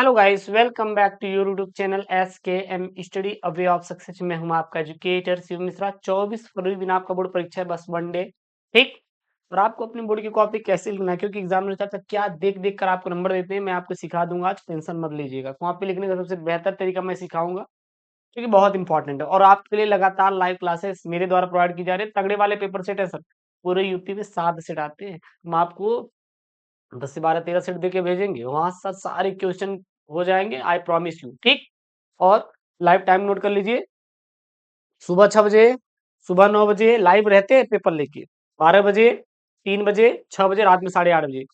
Hello guys, welcome back to your YouTube channel S K M study a way of success. में हूं आपका educator Shiv Mishra. 24 फरवरी दिन आपका board परीक्षा है, बस वन डे। ठीक। और आपको अपनी बोर्ड की कॉपी कैसे लिखना है, क्योंकि एग्जाम चाहता क्या देख देख कर आपको नंबर देते हैं, मैं आपको सिखा दूंगा। आज टेंशन मत लीजिएगा, कॉपी लिखने का सबसे बेहतर तरीका मैं सिखाऊंगा, क्योंकि बहुत इंपॉर्टेंट है। और आपके लिए लगातार लाइव क्लासेस मेरे द्वारा प्रोवाइड की जा रही है। तगड़े वाले पेपर सेट है सर, पूरे यूपी में 7 सेट आते हैं। हम आपको 10 से 12 13 सेट दे के भेजेंगे, वहां से सारे क्वेश्चन हो जाएंगे, आई प्रॉमिस यू। ठीक। और लाइव टाइम नोट कर लीजिए। सुबह 6 बजे, सुबह 9 बजे लाइव रहते हैं पेपर लेके। 12 बजे, 3 बजे, 6 बजे, रात में 8:30 बजे।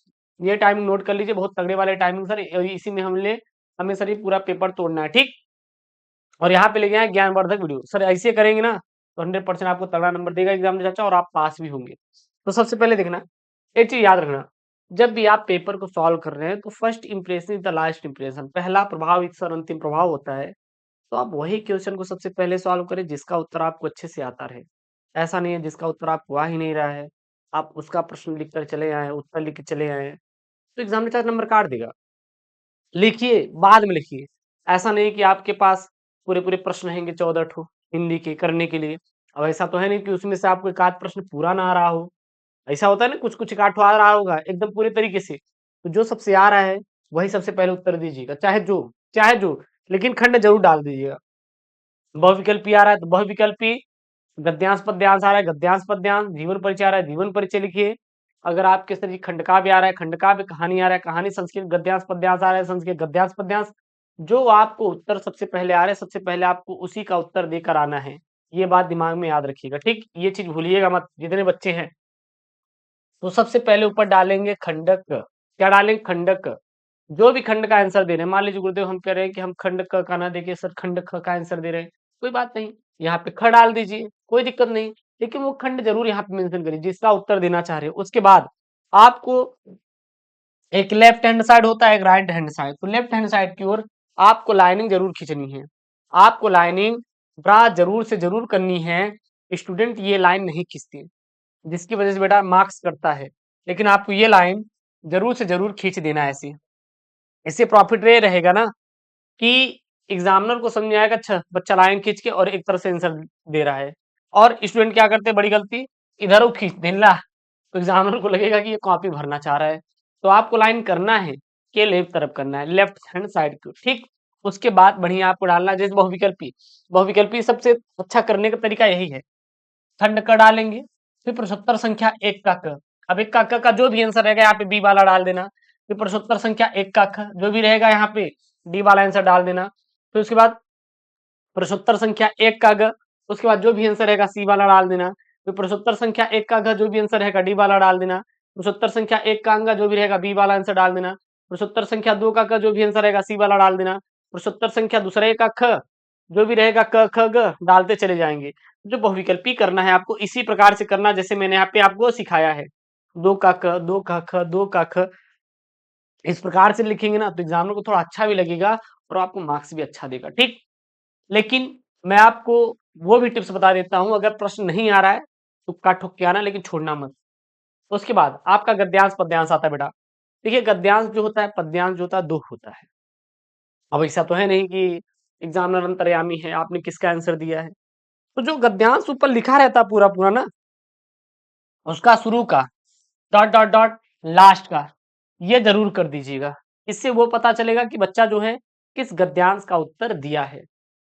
ये टाइमिंग नोट कर लीजिए, बहुत तगड़े वाले टाइमिंग सर। इसी में हमें सर ये पूरा पेपर तोड़ना है। ठीक। और यहाँ पे लेके आए ज्ञानवर्धक वीडियो सर, ऐसे करेंगे ना तो 100% आपको तगड़ा नंबर देगा एग्जाम में चाचा, और आप पास भी होंगे। तो सबसे पहले देखना, एक चीज याद रखना, जब भी आप पेपर को सॉल्व कर रहे हैं तो first impression is the last impression. पहला प्रभाव एक सर अंतिम प्रभाव होता है। तो आप वही क्वेश्चन को सबसे पहले सॉल्व करें जिसका उत्तर आपको अच्छे से आता रहे। ऐसा नहीं है जिसका उत्तर आपको आ ही नहीं रहा है, आप उसका प्रश्न लिख कर चले आए, उत्तर लिख के चले आए, तो एग्जाम में चाहे नंबर काट देगा। लिखिए, बाद में लिखिए। ऐसा नहीं कि आपके पास पूरे पूरे प्रश्न रहेंगे 14 ठो हिंदी के करने के लिए। अब ऐसा तो है नहीं कि उसमें से आपको एक आध प्रश्न पूरा ना आ रहा हो। ऐसा होता है ना, कुछ कुछ एक आध ठो आ रहा होगा एकदम पूरे तरीके से। तो जो सबसे आ रहा है वही सबसे पहले उत्तर दीजिएगा, चाहे जो, लेकिन खंड जरूर डाल दीजिएगा। बहुविकल्पी आ रहा है तो बहुविकल्पी, गद्यांश पद्यांश आ रहा है गद्यांश पद्यांश, जीवन परिचय आ रहा है जीवन परिचय लिखिए। अगर आपके सर जी खंड काव्य आ रहा है खंड काव्य, कहानी आ रहा है कहानी, संस्कृत गद्यांश पद्यांश आ रहा है संस्कृत गद्यांश पद्यांश। जो आपको उत्तर सबसे पहले आ रहा है सबसे पहले आपको उसी का उत्तर देकर आना है। ये बात दिमाग में याद रखिएगा। ठीक, ये चीज भूलिएगा मत जितने बच्चे हैं। तो सबसे पहले ऊपर डालेंगे खंडक। क्या डालेंगे? खंडक। जो भी खंड का आंसर दे रहे हैं, मान लीजिए गुरुदेव हम कह रहे हैं कि हम खंड क का ना देके सर खंड ख का आंसर दे रहे हैं, कोई बात नहीं, यहाँ पे ख डाल दीजिए, कोई दिक्कत नहीं। लेकिन वो खंड जरूर यहाँ पे मेंशन करिए जिसका उत्तर देना चाह रहे हो। उसके बाद आपको एक लेफ्ट हैंड साइड होता है, एक राइट हैंड साइड। तो लेफ्ट हैंड साइड की ओर आपको लाइनिंग जरूर खींचनी है, आपको लाइनिंग ड्रा जरूर से जरूर करनी है। स्टूडेंट ये लाइन नहीं खींचती, जिसकी वजह से बेटा मार्क्स करता है, लेकिन आपको ये लाइन जरूर से जरूर खींच देना है ऐसी। इससे प्रॉफिट ये रहेगा ना कि एग्जामिनर को समझ में आएगा, अच्छा बच्चा लाइन खींच के और एक तरफ से आंसर दे रहा है। और स्टूडेंट क्या करते हैं, बड़ी गलती, इधर वो खींच दें ला, तो एग्जामिनर को लगेगा कि ये कॉपी भरना चाह रहा है। तो आपको लाइन करना है कि लेफ्ट तरफ करना है, लेफ्ट हैंड साइड को। ठीक। उसके बाद बढ़िया आपको डालना है जैसे बहुविकल्पी। बहुविकल्पी सबसे अच्छा करने का तरीका यही है, खंड क डालेंगे, फिर प्रश्नोत्तर संख्या एक का क। अब एक का जो भी आंसर रहेगा यहाँ पे बी वाला डाल देना। फिर प्रश्नोत्तर संख्या एक का ख जो भी रहेगा यहाँ पे डी वाला आंसर डाल देना। फिर उसके बाद प्रश्नोत्तर संख्या एक का ग, उसके बाद जो भी आंसर रहेगा सी वाला डाल देना। फिर प्रश्नोत्तर संख्या एक का घ जो भी आंसर रहेगा डी वाला डाल देना। प्रश्नोत्तर संख्या एक का अंग जो भी रहेगा बी वाला आंसर डाल देना। प्रश्नोत्तर संख्या दो का क जो भी आंसर रहेगा सी वाला डाल देना। प्रश्नोत्तर संख्या दूसरे का ख जो भी रहेगा क ख ग डालते चले जाएंगे। जो बहुविकल्पी करना है आपको इसी प्रकार से करना जैसे मैंने यहाँ पे आपको सिखाया है। दो का क, दो का ख, दो का ख, इस प्रकार से लिखेंगे ना तो एग्जामिनर को थोड़ा अच्छा भी लगेगा और आपको मार्क्स भी अच्छा देगा। ठीक। लेकिन मैं आपको वो भी टिप्स बता देता हूं, अगर प्रश्न नहीं आ रहा है तो काट ठोक के आना, लेकिन छोड़ना मत। उसके बाद आपका गद्यांश पद्यांश आता है बेटा। देखिए गद्यांश जो होता है, पद्यांश जो होता है, दो होता है। अब ऐसा तो है नहीं कि एग्जामिनर अंतर्यामी है, आपने किसका आंसर दिया है। तो जो गद्यांश ऊपर लिखा रहता है पूरा पूरा ना, उसका शुरू का डॉट डॉट डॉट लास्ट का ये जरूर कर दीजिएगा। इससे वो पता चलेगा कि बच्चा जो है किस गद्यांश का उत्तर दिया है।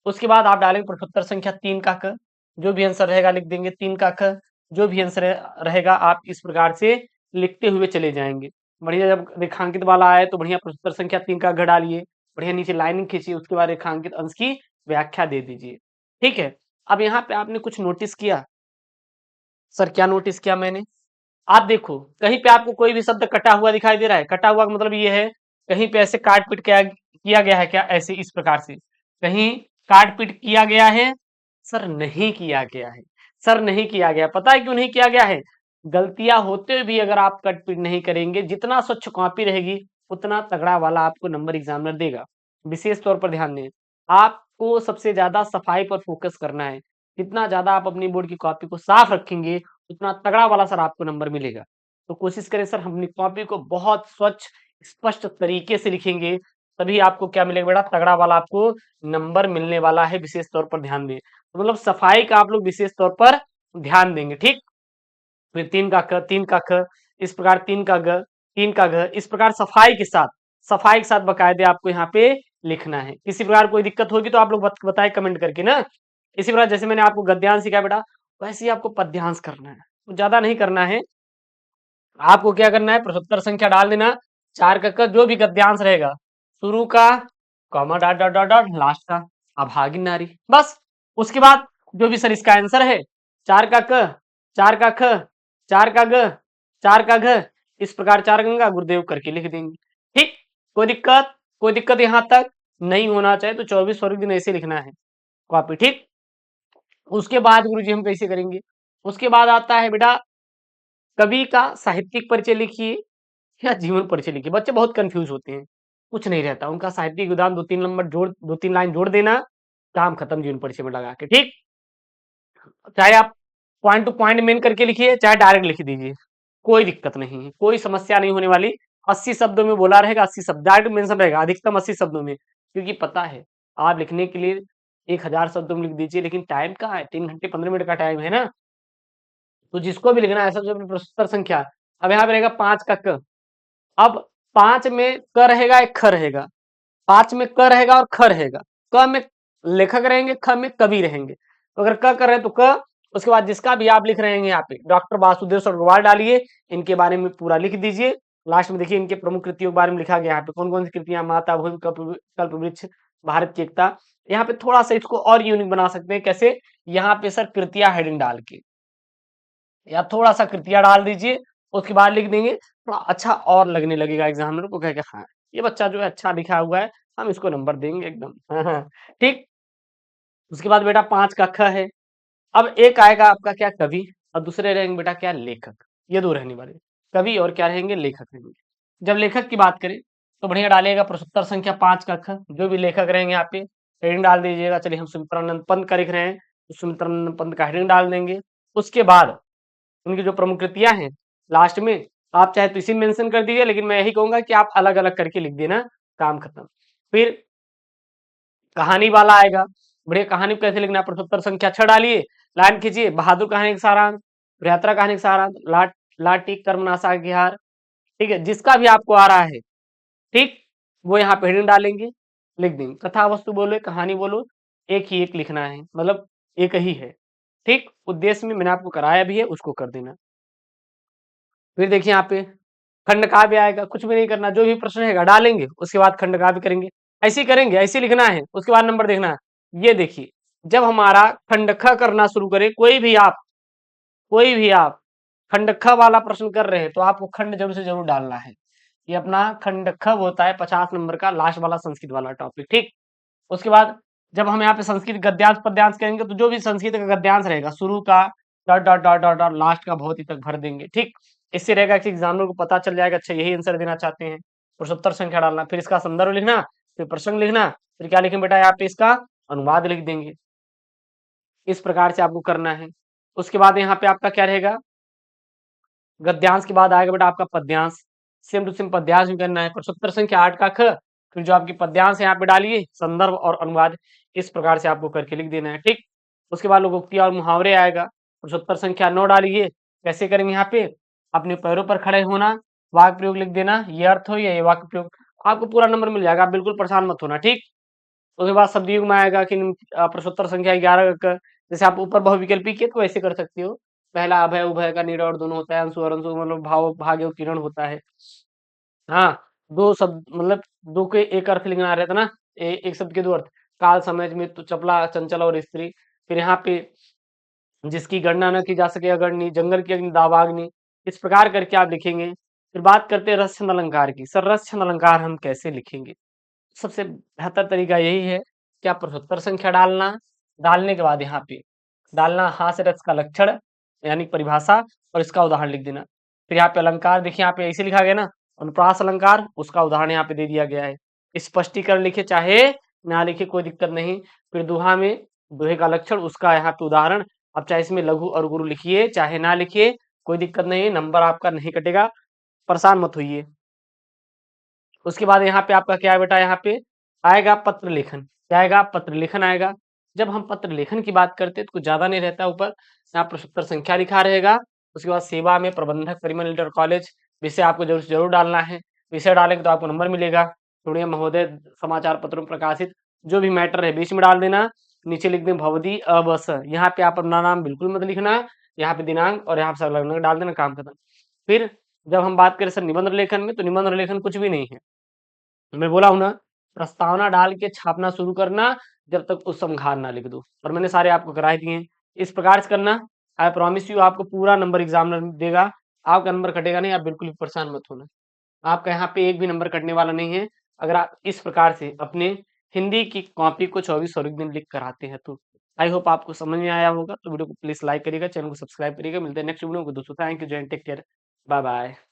उसके बाद आप डालेंगे प्रश्नोत्तर संख्या तीन का क, जो भी आंसर रहेगा लिख देंगे तीन का ख, जो भी आंसर रहेगा आप इस प्रकार से लिखते हुए चले जाएंगे। बढ़िया, जब रेखांकित वाला आए तो बढ़िया प्रश्नोत्तर संख्या तीन का घ डालिए, बढ़िया नीचे लाइनिंग खींचिए, उसके बाद रेखांकित अंश की व्याख्या दे दीजिए। ठीक है। अब यहाँ पे आपने कुछ नोटिस किया? सर क्या नोटिस किया मैंने? आप देखो कहीं पे आपको कोई भी शब्द कटा हुआ दिखाई दे रहा है? कटा हुआ का मतलब ये है कहीं पे ऐसे काट पीट किया गया है क्या? ऐसे इस प्रकार से कहीं काट पीट किया गया है? सर नहीं किया गया है। सर नहीं किया गया, पता है क्यों नहीं किया गया है? गलतियां होते हुए भी अगर आप कट पीट नहीं करेंगे, जितना स्वच्छ कॉपी रहेगी उतना तगड़ा वाला आपको नंबर एग्जामिनर देगा। विशेष तौर पर ध्यान दें, आपको सबसे ज्यादा सफाई पर फोकस करना है। जितना ज्यादा आप अपनी बोर्ड की कॉपी को साफ रखेंगे उतना तगड़ा वाला सर आपको नंबर मिलेगा। तो कोशिश करें सर हम अपनी कॉपी को बहुत स्वच्छ स्पष्ट तरीके से लिखेंगे, तभी आपको क्या मिलेगा बेटा, तगड़ा वाला आपको नंबर मिलने वाला है। विशेष तौर पर ध्यान दें, तो मतलब सफाई का आप लोग विशेष तौर पर ध्यान देंगे। ठीक, फिर 3 का क, 3 का ख, इस प्रकार 3 का ग, 3 का घ, इस प्रकार सफाई के साथ बकायदे आपको यहाँ पे लिखना है। किसी प्रकार कोई दिक्कत होगी तो आप लोग बताएं कमेंट करके ना। इसी प्रकार जैसे मैंने आपको गद्यांश सिखाया बेटा, वैसे ही आपको पद्यांश करना है, तो ज्यादा नहीं करना है। आपको क्या करना है, प्रश्नोत्तर संख्या डाल देना, 4 का क, जो भी गद्यांश रहेगा, शुरू का, comma dot dot dot dot, last का, अभागिन नारी, बस। उसके बाद जो भी सर इसका आंसर है, 4 का क, 4 का ख, 4 का ग, 4 का घ, इस प्रकार 4 गंगा गुरुदेव करके लिख देंगे। ठीक, कोई दिक्कत यहां तक नहीं होना चाहिए। तो 24 फरवरी दिन ऐसे लिखना है कॉपी। ठीक, उसके बाद गुरुजी हम कैसे करेंगे, उसके बाद आता है बेटा, कवि का साहित्यिक परिचय लिखिए या जीवन परिचय लिखिए। बच्चे बहुत कंफ्यूज होते हैं, कुछ नहीं रहता उनका। साहित्यिक उदाहरण 2-3 नंबर जोड़, 2-3 लाइन जोड़ देना, काम खत्म जीवन परिचय में लगा के। ठीक, चाहे आप पॉइंट टू पॉइंट मेन करके लिखिए, चाहे डायरेक्ट लिख दीजिए, कोई दिक्कत नहीं है, कोई समस्या नहीं होने वाली। 80 शब्दों में बोला रहेगा, 80 शब्द डायरेक्ट मेंशन रहेगा, अधिकतम 80 शब्दों में, क्योंकि पता है आप लिखने के लिए 1000 शब्दों में लिख दीजिए, लेकिन टाइम कहाँ है, 3 घंटे 15 मिनट का टाइम है ना। तो जिसको भी लिखना है, ऐसा जो प्रश्नोत्तर संख्या, अब यहाँ पे रहेगा 5 का क, अब 5 में क रहेगा, एक ख रहेगा, 5 में क रहेगा और ख रहेगा, क में लेखक रहेंगे, ख में कवि रहेंगे। तो अगर क कर रहे हैं तो क, उसके बाद जिसका भी आप लिख रहे हैं यहाँ पे, डॉक्टर वासुदेव सरगवाल डालिए, इनके बारे में पूरा लिख दीजिए। लास्ट में देखिए इनके प्रमुख कृतियों के बारे में लिखा गया, यहाँ पे कौन कौन सी कृतियां, माता भूमि, कल्प वृक्ष, भारत की एकता। यहाँ पे थोड़ा सा इसको और यूनिक बना सकते हैं, कैसे, यहाँ पे सर कृतियां हेडिंग डाल के, या थोड़ा सा कृतियां डाल दीजिए, उसके बाद लिख देंगे, थोड़ा अच्छा और लगने लगेगा एग्जामिनर को, कहेगा हाँ ये बच्चा जो है अच्छा लिखा हुआ है, हम इसको नंबर देंगे एकदम। हाँ हाँ, ठीक। उसके बाद बेटा 5 का ख है। अब एक आएगा आपका क्या, कवि, और दूसरे रहेंगे बेटा क्या, लेखक। ये दो रहने वाले, कवि और क्या रहेंगे, लेखक रहेंगे। जब लेखक की बात करें तो बढ़िया डालिएगा प्रश्नोत्तर संख्या 5 का ख, जो भी लेखक रहेंगे यहाँ पे हेडिंग डाल दीजिएगा। चलिए हम सुमित्रानंद पंत का लिख रहे हैं, तो सुमित्रानंद पंत का हेडिंग डाल देंगे। उसके बाद उनकी जो प्रमुख कृतियां हैं लास्ट में, आप चाहे तो इसी मेंशन कर दीजिए, लेकिन मैं यही कहूंगा कि आप अलग अलग करके लिख देना, काम खत्म। फिर कहानी वाला आएगा, बढ़िया कहानी को कैसे लिखना है, प्रश्नोत्तर संख्या 6 डालिए, लाइन खींचिए, बहादुर कहानी का सारांश, यात्रा कहानी का सारांश, लाटी कर्मनाशा की हार। ठीक है, जिसका भी आपको आ रहा है, ठीक, वो यहाँ पे हेडिंग डालेंगे, लिख देंगे। कथा वस्तु बोलो, कहानी बोलो, एक ही एक लिखना है, मतलब एक ही है। ठीक, उद्देश्य में मैंने आपको कराया भी है, उसको कर देना। फिर देखिए यहाँ पे खंड काव्य आएगा, कुछ भी नहीं करना, जो भी प्रश्न रहेगा डालेंगे, उसके बाद खंड काव्य करेंगे। ऐसे ही करेंगे, ऐसे लिखना है, उसके बाद नंबर देखना है। ये देखिए, जब हमारा खंड ख करना शुरू करें, कोई भी आप खंड ख वाला प्रश्न कर रहे हैं, तो आपको खंड जरूर से जरूर डालना है। ये अपना खंड ख होता है 50 नंबर का लास्ट वाला संस्कृत वाला टॉपिक। ठीक, उसके बाद जब हम यहाँ पे संस्कृत गद्यांश पद्यांश करेंगे, तो जो भी संस्कृत का गद्यांश रहेगा, शुरू का dot dot dot dot dot, last का बहुत ही तक भर देंगे। ठीक, इससे रहेगा कि एग्जामिनर को पता चल जाएगा, अच्छा यही आंसर देना चाहते हैं, प्रश्नोत्तर संख्या डालना, फिर इसका संदर्भ लिखना, फिर प्रसंग लिखना, फिर क्या लिखें बेटा, यहाँ पे इसका अनुवाद लिख देंगे। इस प्रकार से आपको करना है। उसके बाद यहाँ पे आपका क्या रहेगा, गद्यांश के बाद आएगा बेटा आपका पद्यांश, सेम टू सेम पद्यांश भी करना है। प्रश्नोत्तर संख्या 8 का ख, फिर जो आपकी पद्यांश है यहाँ पे डालिए, संदर्भ और अनुवाद, इस प्रकार से आपको करके लिख देना है। ठीक, उसके बाद लोकोक्ति और मुहावरे आएगा, प्रश्नोत्तर संख्या 9 डालिए। कैसे करेंगे, यहाँ पे अपने पैरों पर खड़े होना, वाक्य प्रयोग लिख देना, ये अर्थ हो या ये वाक्य प्रयोग, आपको पूरा नंबर मिल जाएगा, आप बिल्कुल परेशान मत होना। ठीक, उसके बाद शब्द युग में आएगा कि प्रश्नोत्तर संख्या 11 का, जैसे आप ऊपर बहुविकल्पी किए तो वैसे कर सकते हो। पहला अभय उभय का निर और दोनों होता है, अंशु और अंशु मतलब भाव भाग्य और किरण होता है। हाँ, दो शब्द मतलब दो के एक अर्थ लिखना रहता ना, एक शब्द के दो अर्थ, काल समय में तो चपला चंचल और स्त्री। फिर यहाँ पे जिसकी गणना न की जा सके अगणनी, जंगल की अग्नि दावाग्नि, इस प्रकार करके आप लिखेंगे। फिर बात करते हैं रस छंद अलंकार की। सर रस छंद अलंकार हम कैसे लिखेंगे, सबसे बेहतर तरीका यही है कि आप प्रश्नोत्तर संख्या डालना, डालने के बाद यहाँ पे डालना हास्य रस का लक्षण यानी परिभाषा, और इसका उदाहरण लिख देना। फिर यहाँ पे अलंकार देखिए, यहाँ पे ऐसे लिखा गया ना, अनुप्रास अलंकार, उसका उदाहरण यहाँ पे दे दिया गया है। स्पष्टीकरण लिखे चाहे ना लिखे कोई दिक्कत नहीं। फिर दोहा में दोहे का लक्षण, उसका यहाँ पे उदाहरण, अब चाहे इसमें लघु और गुरु लिखिए चाहे ना लिखिए कोई दिक्कत नहीं, नंबर आपका नहीं कटेगा, परेशान मत होइए। उसके बाद यहाँ पे आपका क्या है बेटा, यहाँ पे आएगा पत्र लेखन। क्या आएगा? पत्र लेखन आएगा। जब हम पत्र लेखन की बात करते हैं तो कुछ ज़्यादा नहीं रहता, ऊपर यहाँ प्रश्नोत्तर संख्या लिखा रहेगा। उसके बाद सेवा में प्रबंधक परिमल इंटर कॉलेज, विषय आपको ज़रूर डालना है। विषय डालेंगे तो आपको नंबर मिलेगा। थोड़े महोदय समाचार पत्रों में प्रकाशित जो भी मैटर है बीच में डाल देना। नीचे लिख दें भवदी अबस, यहाँ पे आप अपना नाम बिल्कुल मत लिखना, यहाँ पे दिनांक और यहाँ पे संलग्न डाल देना, काम खत्म। फिर जब हम बात करें सर निबंध लेखन में, तो निबंध लेखन कुछ भी नहीं है। मैं बोला हूँ ना, प्रस्तावना डाल के छापना शुरू करना जब तक उपसंहार ना लिख दो, और मैंने सारे आपको करा ही दिए हैं। इस प्रकार से करना। आई प्रॉमिस यू आपको पूरा नंबर एग्जामिनर देगा। आपका नंबर कटेगा नहीं, आप बिल्कुल भी परेशान मत होना। आपका यहाँ पे एक भी नंबर कटने वाला नहीं है अगर आप इस प्रकार से अपने हिंदी की कॉपी को 24 और एक दिन लिख कर आते हैं तो। आई होप आपको समझ में आया होगा। तो वीडियो को प्लीज लाइक करिएगा, चैनल को सब्सक्राइब करिएगा। मिलते हैं नेक्स्ट वीडियो को दोस्तों। थैंक यू, जय Hind, take care, bye bye.